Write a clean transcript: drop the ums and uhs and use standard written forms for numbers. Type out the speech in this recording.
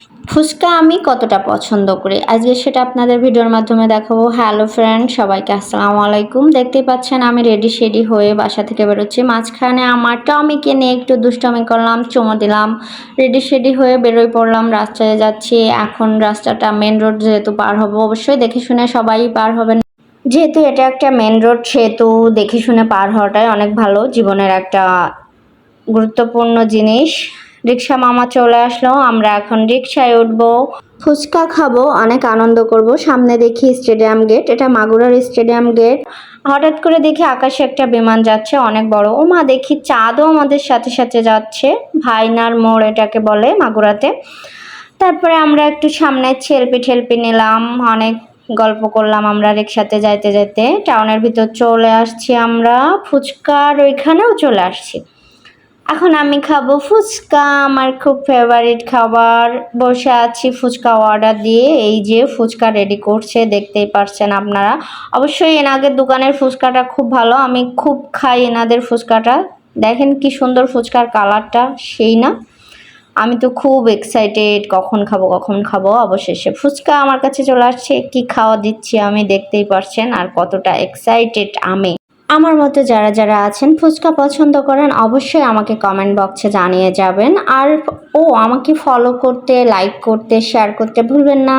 ফুচকা আমি কতটা পছন্দ করি আজকে সেটা আপনাদের ভিডিওর মাধ্যমে দেখাবো। হ্যালো ফ্রেন্ড, সবাইকে আসসালামু আলাইকুম। দেখতেই পাচ্ছেন আমি রেডি শেডি হয়ে বাসা থেকে বেরোচ্ছি। মাঝখানে আমার টমিকে নিয়ে একটু দুষ্টামি করলাম, চুমো দিলাম, রেডি শেডি হয়ে বেরোয় পড়লাম। রাস্তায় যাচ্ছি, এখন রাস্তাটা মেন রোড যেহেতু পার হবো, অবশ্যই দেখে শুনে সবাই পার হবেন। যেহেতু এটা একটা মেন রোড সেহেতু দেখে শুনে পার হওয়াটাই অনেক ভালো, জীবনের একটা গুরুত্বপূর্ণ জিনিস। রিক্সা মামা চলে আসলো, আমরা এখন রিক্সায় উঠবো, ফুচকা খাবো, অনেক আনন্দ করব। সামনে দেখি স্টেডিয়াম গেট, এটা মাগুরার স্টেডিয়াম গেট। হঠাৎ করে দেখি আকাশে একটা বিমান যাচ্ছে, অনেক বড়। ও মা, দেখি চাঁদও আমাদের সাথে সাথে যাচ্ছে। ভাইনার মোড় এটাকে বলে মাগুরাতে। তারপরে আমরা একটু সামনে সেলফি ঠেলফি নিলাম, অনেক গল্প করলাম। আমরা রিক্সাতে যাইতে যাইতে টাউনের ভিতর চলে আসছি, আমরা ফুচকার ওইখানেও চলে আসছি। এখন আমি খাবো ফুচকা, আমার খুব ফেভারিট খাবার। বসে আছি ফুচকা অর্ডার দিয়ে, এই যে ফুচকা রেডি করছে, দেখতেই পারছেন আপনারা। অবশ্যই এনাদের দোকানের ফুচকাটা খুব ভালো, আমি খুব খাই এনাদের ফুচকাটা। দেখেন কি সুন্দর ফুচকার কালারটা, সেই না? আমি তো খুব এক্সাইটেড, কখন খাবো কখন খাবো। অবশেষে ফুচকা আমার কাছে চলে আসছে, কি খাওয়া দিচ্ছি আমি দেখতেই পারছেন, আর কতটা এক্সাইটেড আমি। আমার মতো যারা যারা আছেন ফুচকা পছন্দ করেন, অবশ্যই আমাকে কমেন্ট বক্সে জানিয়ে যাবেন। আর আমাকে ফলো করতে, লাইক করতে, শেয়ার করতে ভুলবেন না।